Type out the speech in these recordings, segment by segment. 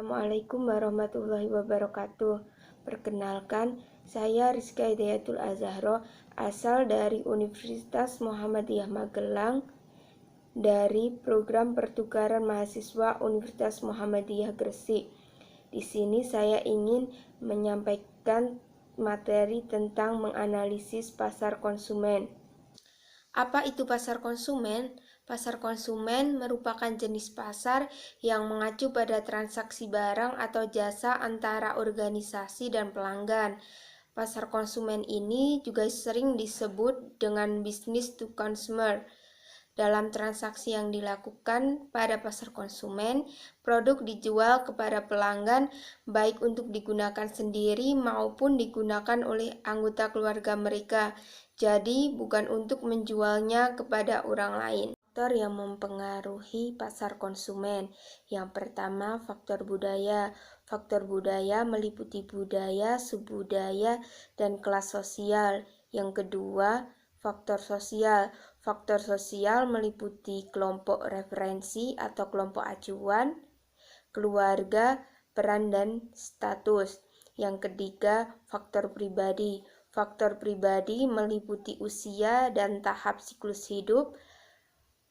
Assalamualaikum warahmatullahi wabarakatuh. Perkenalkan, saya Rizka Hidayatul Azahro, asal dari Universitas Muhammadiyah Magelang, dari program pertukaran mahasiswa Universitas Muhammadiyah Gresik. Di sini saya ingin menyampaikan materi tentang menganalisis pasar konsumen. Apa itu pasar konsumen? Pasar konsumen merupakan jenis pasar yang mengacu pada transaksi barang atau jasa antara organisasi dan pelanggan. Pasar konsumen ini juga sering disebut dengan business to consumer. Dalam transaksi yang dilakukan pada pasar konsumen, produk dijual kepada pelanggan baik untuk digunakan sendiri maupun digunakan oleh anggota keluarga mereka. Jadi, bukan untuk menjualnya kepada orang lain. Faktor yang mempengaruhi pasar konsumen. Yang pertama, faktor budaya. Faktor budaya meliputi budaya, subbudaya, dan kelas sosial. Yang kedua, faktor sosial. Faktor sosial meliputi kelompok referensi atau kelompok acuan, keluarga, peran, dan status. Yang ketiga, faktor pribadi. Faktor pribadi meliputi usia dan tahap siklus hidup,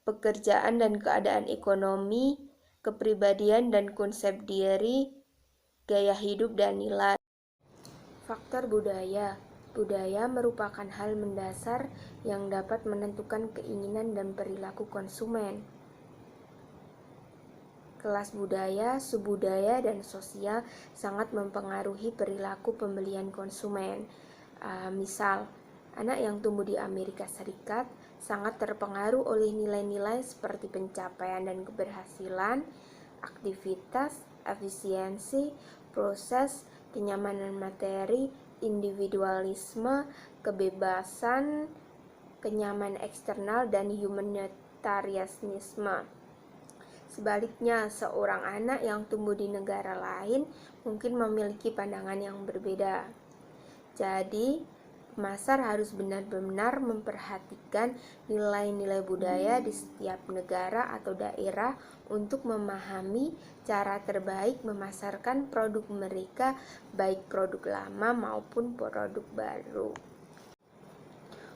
pekerjaan dan keadaan ekonomi, kepribadian dan konsep diri, gaya hidup dan nilai. Faktor budaya. Budaya merupakan hal mendasar yang dapat menentukan keinginan dan perilaku konsumen. Kelas budaya, subbudaya, dan sosial sangat mempengaruhi perilaku pembelian konsumen. Misal, anak yang tumbuh di Amerika Serikat sangat terpengaruh oleh nilai-nilai seperti pencapaian dan keberhasilan, aktivitas, efisiensi, proses, kenyamanan materi, individualisme, kebebasan, kenyamanan eksternal, dan humanitarianisme. Sebaliknya, seorang anak yang tumbuh di negara lain mungkin memiliki pandangan yang berbeda. Jadi, pemasar harus benar-benar memperhatikan nilai-nilai budaya di setiap negara atau daerah untuk memahami cara terbaik memasarkan produk mereka, baik produk lama maupun produk baru.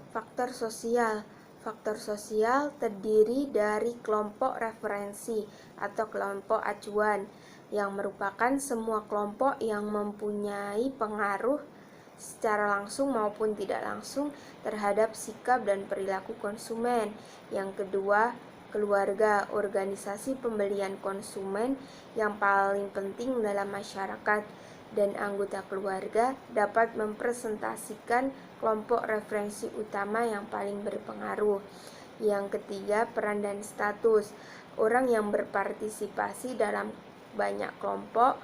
Faktor sosial. Faktor sosial terdiri dari kelompok referensi atau kelompok acuan, yang merupakan semua kelompok yang mempunyai pengaruh secara langsung maupun tidak langsung terhadap sikap dan perilaku konsumen. Yang kedua, keluarga, organisasi pembelian konsumen yang paling penting dalam masyarakat, dan anggota keluarga dapat mempresentasikan kelompok referensi utama yang paling berpengaruh. Yang ketiga, peran dan status. Orang yang berpartisipasi dalam banyak kelompok,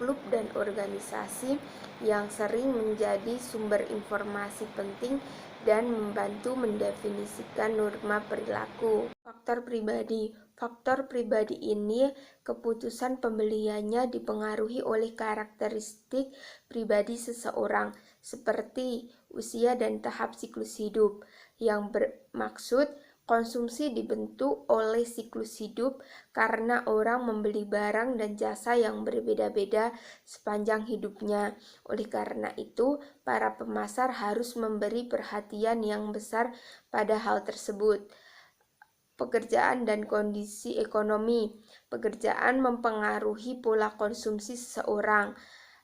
klub, dan organisasi yang sering menjadi sumber informasi penting dan membantu mendefinisikan norma perilaku. Faktor pribadi. Faktor pribadi ini keputusan pembeliannya dipengaruhi oleh karakteristik pribadi seseorang, seperti usia dan tahap siklus hidup, yang bermaksud konsumsi dibentuk oleh siklus hidup karena orang membeli barang dan jasa yang berbeda-beda sepanjang hidupnya. Oleh karena itu, para pemasar harus memberi perhatian yang besar pada hal tersebut. Pekerjaan dan kondisi ekonomi. Pekerjaan mempengaruhi pola konsumsi seseorang.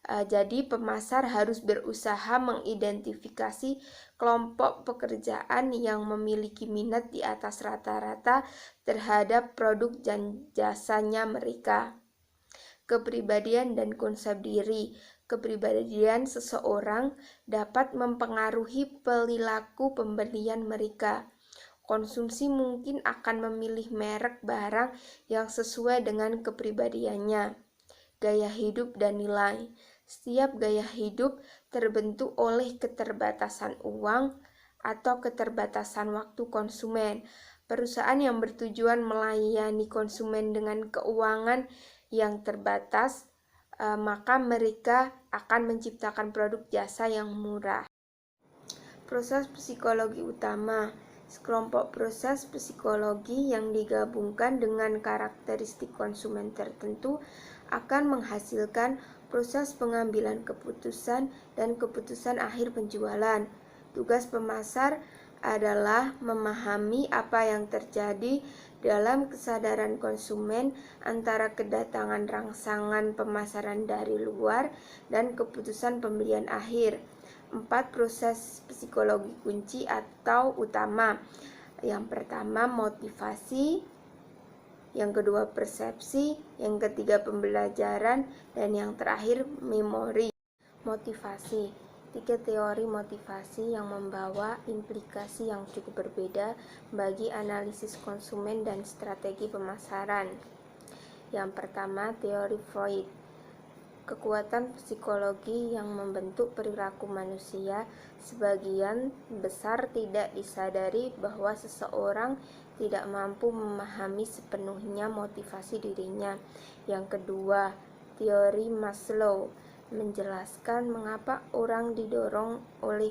Jadi pemasar harus berusaha mengidentifikasi kelompok pekerjaan yang memiliki minat di atas rata-rata terhadap produk dan jasanya mereka. Kepribadian dan konsep diri. Kepribadian seseorang dapat mempengaruhi perilaku pembelian mereka. Konsumsi mungkin akan memilih merek barang yang sesuai dengan kepribadiannya. Gaya hidup dan nilai. Setiap gaya hidup terbentuk oleh keterbatasan uang atau keterbatasan waktu konsumen. Perusahaan yang bertujuan melayani konsumen dengan keuangan yang terbatas, maka mereka akan menciptakan produk jasa yang murah. Proses psikologi utama. Sekelompok proses psikologi yang digabungkan dengan karakteristik konsumen tertentu akan menghasilkan proses pengambilan keputusan dan keputusan akhir penjualan. Tugas pemasar adalah memahami apa yang terjadi dalam kesadaran konsumen antara kedatangan rangsangan pemasaran dari luar dan keputusan pembelian akhir. 4 proses psikologi kunci atau utama. Yang pertama motivasi, yang kedua persepsi, yang ketiga pembelajaran, dan yang terakhir memori. Motivasi. 3 teori motivasi yang membawa implikasi yang cukup berbeda bagi analisis konsumen dan strategi pemasaran. Yang pertama, teori Freud. Kekuatan psikologi yang membentuk perilaku manusia. Sebagian besar tidak disadari bahwa seseorang tidak mampu memahami sepenuhnya motivasi dirinya. Yang kedua, teori Maslow menjelaskan mengapa orang didorong oleh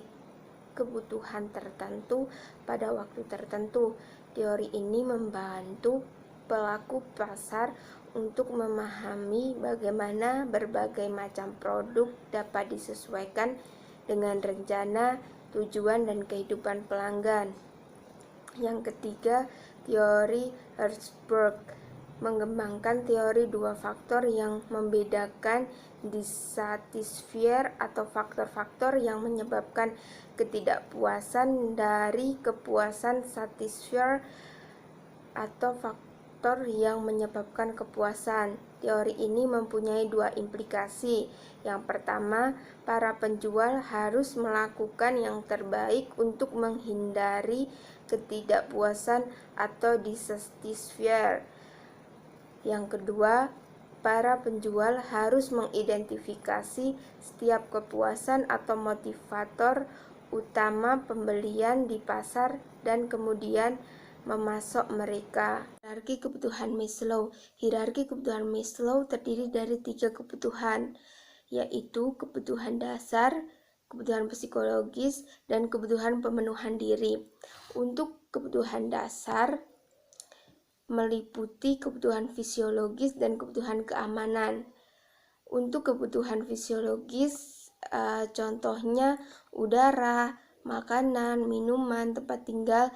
kebutuhan tertentu pada waktu tertentu. Teori ini membantu pelaku pasar untuk memahami bagaimana berbagai macam produk dapat disesuaikan dengan rencana, tujuan, dan kehidupan pelanggan. Yang ketiga, teori Hertzberg mengembangkan teori 2 faktor yang membedakan dissatisfier atau faktor-faktor yang menyebabkan ketidakpuasan dari kepuasan satisfier atau faktor yang menyebabkan kepuasan. Teori ini mempunyai 2 implikasi. Yang pertama, para penjual harus melakukan yang terbaik untuk menghindari ketidakpuasan atau dissatisfier. Yang kedua, para penjual harus mengidentifikasi setiap kepuasan atau motivator utama pembelian di pasar dan kemudian memasok mereka. Hierarki kebutuhan Maslow. Hierarki kebutuhan Maslow terdiri dari 3 kebutuhan, yaitu kebutuhan dasar, kebutuhan psikologis, dan kebutuhan pemenuhan diri. Untuk kebutuhan dasar meliputi kebutuhan fisiologis dan kebutuhan keamanan. Untuk kebutuhan fisiologis, contohnya udara, makanan, minuman, tempat tinggal,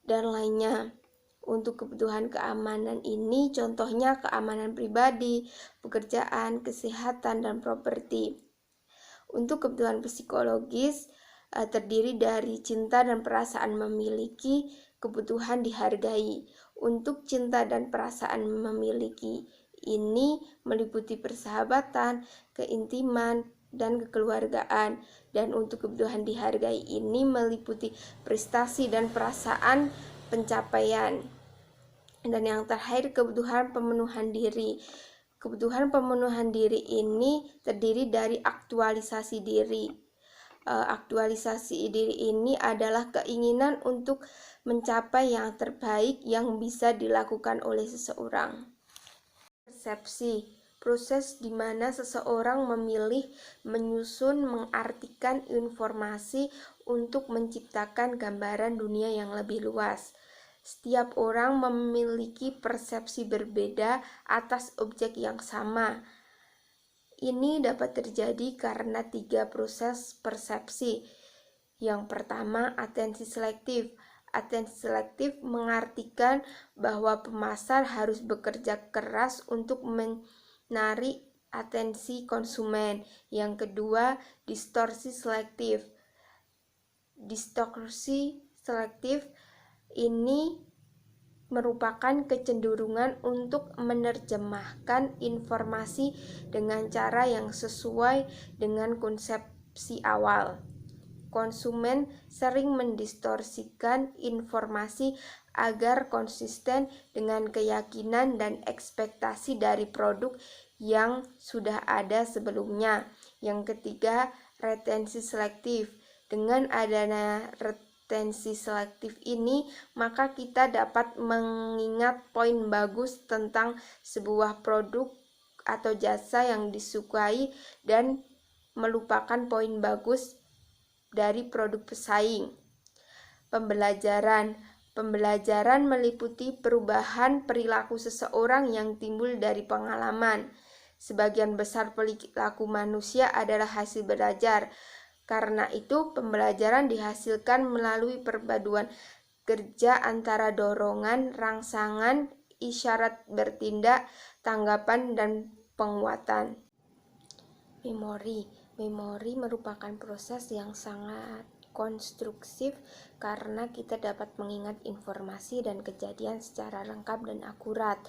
dan lainnya. Untuk kebutuhan keamanan ini contohnya keamanan pribadi, pekerjaan, kesehatan, dan properti. Untuk kebutuhan psikologis terdiri dari cinta dan perasaan memiliki, kebutuhan dihargai. Untuk cinta dan perasaan memiliki ini meliputi persahabatan, keintiman, dan kekeluargaan. Dan untuk kebutuhan dihargai ini meliputi prestasi dan perasaan pencapaian. Dan yang terakhir, kebutuhan pemenuhan diri. Kebutuhan pemenuhan diri ini terdiri dari aktualisasi diri. Aktualisasi diri ini adalah keinginan untuk mencapai yang terbaik yang bisa dilakukan oleh seseorang. Persepsi, proses di mana seseorang memilih, menyusun, mengartikan informasi untuk menciptakan gambaran dunia yang lebih luas. Setiap orang memiliki persepsi berbeda atas objek yang sama. Ini dapat terjadi karena 3 proses persepsi. Yang pertama, atensi selektif. Atensi selektif mengartikan bahwa pemasar harus bekerja keras untuk menarik atensi konsumen. Yang kedua, distorsi selektif. Distorsi selektif ini merupakan kecenderungan untuk menerjemahkan informasi dengan cara yang sesuai dengan konsepsi awal. Konsumen sering mendistorsikan informasi agar konsisten dengan keyakinan dan ekspektasi dari produk yang sudah ada sebelumnya. Yang ketiga, retensi selektif. Dengan adanya retensi selektif ini, maka kita dapat mengingat poin bagus tentang sebuah produk atau jasa yang disukai dan melupakan poin bagus dari produk pesaing. Pembelajaran. Pembelajaran meliputi perubahan perilaku seseorang yang timbul dari pengalaman. Sebagian besar perilaku manusia adalah hasil belajar. Karena itu, pembelajaran dihasilkan melalui perpaduan kerja antara dorongan, rangsangan, isyarat bertindak, tanggapan, dan penguatan. Memori merupakan proses yang sangat konstruktif karena kita dapat mengingat informasi dan kejadian secara lengkap dan akurat.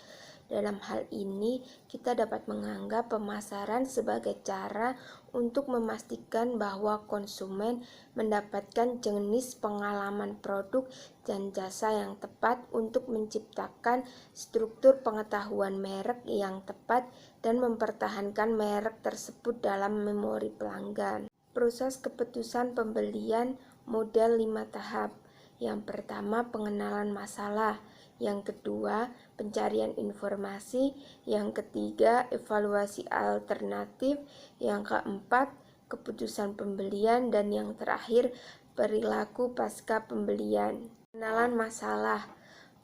Dalam hal ini, kita dapat menganggap pemasaran sebagai cara untuk memastikan bahwa konsumen mendapatkan jenis pengalaman produk dan jasa yang tepat untuk menciptakan struktur pengetahuan merek yang tepat dan mempertahankan merek tersebut dalam memori pelanggan. Proses keputusan pembelian model 5 tahap. Yang pertama, pengenalan masalah. Yang kedua, pencarian informasi. Yang ketiga, evaluasi alternatif. Yang keempat, keputusan pembelian. Dan yang terakhir, perilaku pasca pembelian. Pengenalan masalah.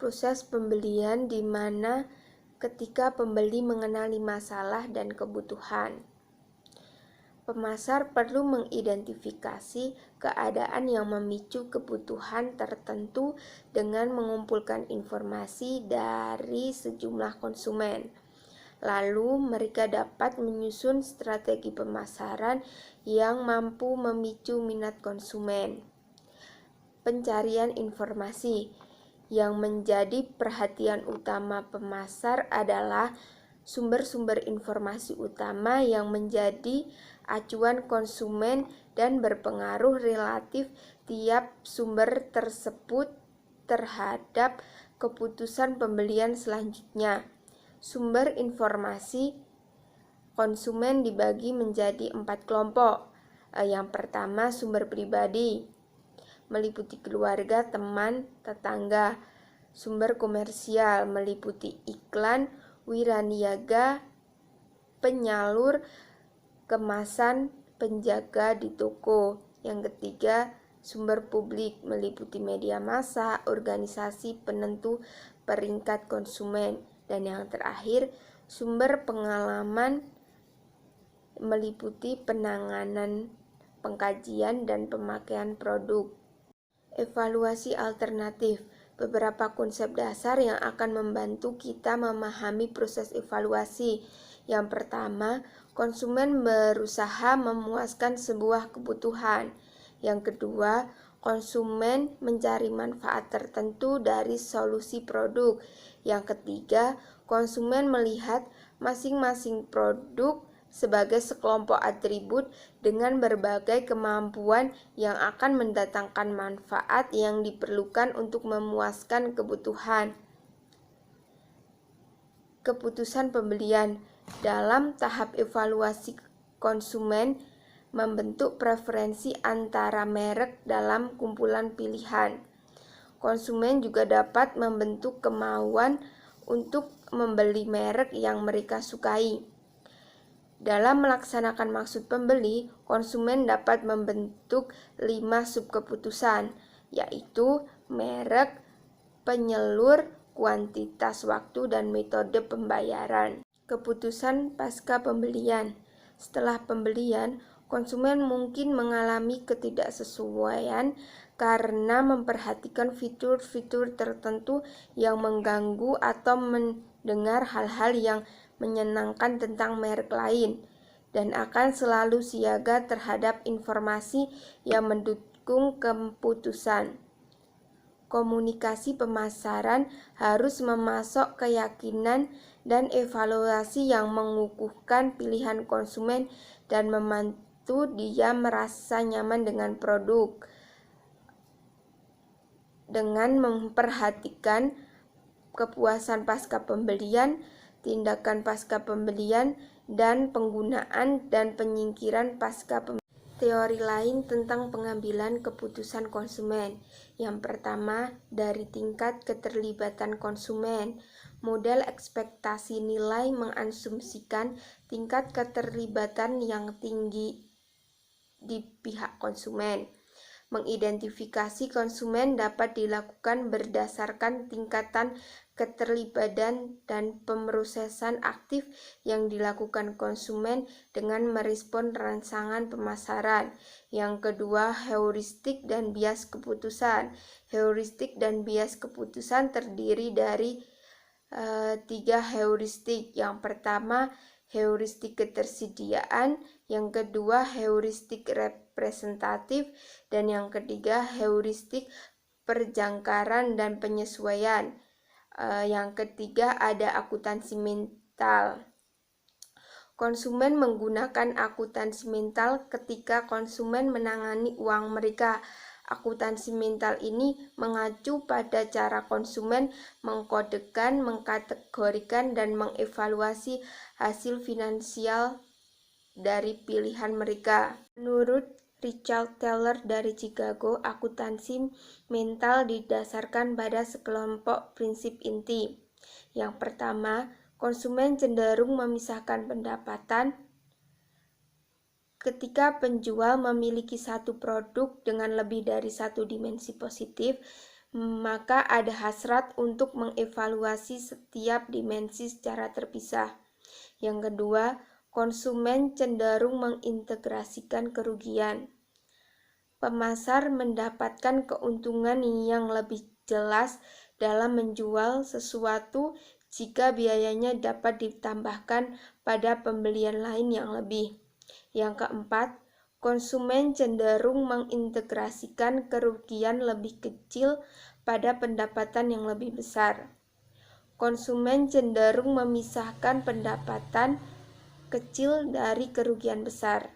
Proses pembelian di mana ketika pembeli mengenali masalah dan kebutuhan. Pemasar perlu mengidentifikasi keadaan yang memicu kebutuhan tertentu dengan mengumpulkan informasi dari sejumlah konsumen. Lalu mereka dapat menyusun strategi pemasaran yang mampu memicu minat konsumen. Pencarian informasi. Yang menjadi perhatian utama pemasar adalah sumber-sumber informasi utama yang menjadi acuan konsumen dan berpengaruh relatif tiap sumber tersebut terhadap keputusan pembelian selanjutnya. Sumber informasi konsumen dibagi menjadi 4 kelompok. Yang pertama, sumber pribadi, meliputi keluarga, teman, tetangga. Sumber komersial meliputi iklan, wiraniaga, penyalur, kemasan, penjaga di toko. Yang ketiga, sumber publik meliputi media massa, organisasi penentu peringkat konsumen. Dan yang terakhir, sumber pengalaman meliputi penanganan, pengkajian, dan pemakaian produk. Evaluasi alternatif. Beberapa konsep dasar yang akan membantu kita memahami proses evaluasi. Yang pertama, konsumen berusaha memuaskan sebuah kebutuhan. Yang kedua, konsumen mencari manfaat tertentu dari solusi produk. Yang ketiga, konsumen melihat masing-masing produk sebagai sekelompok atribut dengan berbagai kemampuan yang akan mendatangkan manfaat yang diperlukan untuk memuaskan kebutuhan. Keputusan pembelian. Dalam tahap evaluasi, konsumen membentuk preferensi antara merek dalam kumpulan pilihan. Konsumen juga dapat membentuk kemauan untuk membeli merek yang mereka sukai. Dalam melaksanakan maksud pembeli, konsumen dapat membentuk 5 subkeputusan, yaitu merek, penyalur, kuantitas waktu, dan metode pembayaran. Keputusan pasca pembelian. Setelah pembelian, konsumen mungkin mengalami ketidaksesuaian karena memperhatikan fitur-fitur tertentu yang mengganggu atau mendengar hal-hal yang menyenangkan tentang merek lain, dan akan selalu siaga terhadap informasi yang mendukung keputusan. Komunikasi pemasaran harus memasok keyakinan dan evaluasi yang mengukuhkan pilihan konsumen dan membantu dia merasa nyaman dengan produk. Dengan memperhatikan kepuasan pasca pembelian, tindakan pasca pembelian, dan penggunaan dan penyingkiran pasca pembelian. Teori lain tentang pengambilan keputusan konsumen. Yang pertama, dari tingkat keterlibatan konsumen. Model ekspektasi nilai mengasumsikan tingkat keterlibatan yang tinggi di pihak konsumen. Mengidentifikasi konsumen dapat dilakukan berdasarkan tingkatan keterlibatan dan pemrosesan aktif yang dilakukan konsumen dengan merespon rangsangan pemasaran. Yang kedua, heuristik dan bias keputusan. Heuristik dan bias keputusan terdiri dari 3 heuristik. Yang pertama, heuristik ketersediaan, yang kedua heuristik representatif, dan yang ketiga heuristik perjangkaran dan penyesuaian. Yang ketiga ada akuntansi mental. Konsumen menggunakan akuntansi mental ketika konsumen menangani uang mereka. Akuntansi mental ini mengacu pada cara konsumen mengkodekan, mengkategorikan, dan mengevaluasi hasil finansial dari pilihan mereka. Menurut Richard Thaler dari Chicago, akuntansi mental didasarkan pada sekelompok prinsip inti. Yang pertama, konsumen cenderung memisahkan pendapatan. Ketika penjual memiliki satu produk dengan lebih dari satu dimensi positif, maka ada hasrat untuk mengevaluasi setiap dimensi secara terpisah. Yang kedua, konsumen cenderung mengintegrasikan kerugian. Pemasar mendapatkan keuntungan yang lebih jelas dalam menjual sesuatu jika biayanya dapat ditambahkan pada pembelian lain yang lebih. Yang keempat, konsumen cenderung mengintegrasikan kerugian lebih kecil pada pendapatan yang lebih besar. Konsumen cenderung memisahkan pendapatan kecil dari kerugian besar.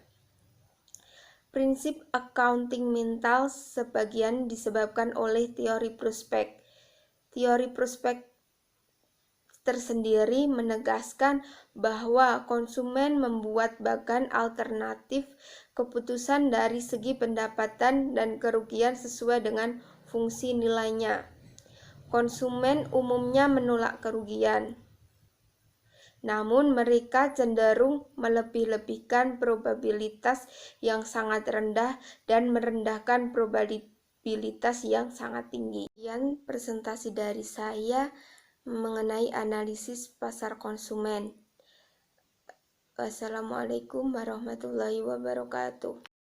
Prinsip accounting mental sebagian disebabkan oleh teori prospek. Teori prospek tersendiri menegaskan bahwa konsumen membuat bahkan alternatif keputusan dari segi pendapatan dan kerugian sesuai dengan fungsi nilainya. Konsumen umumnya menolak kerugian, namun mereka cenderung melebih-lebihkan probabilitas yang sangat rendah dan merendahkan probabilitas yang sangat tinggi. Sekian presentasi dari saya mengenai analisis pasar konsumen. Wassalamualaikum warahmatullahi wabarakatuh.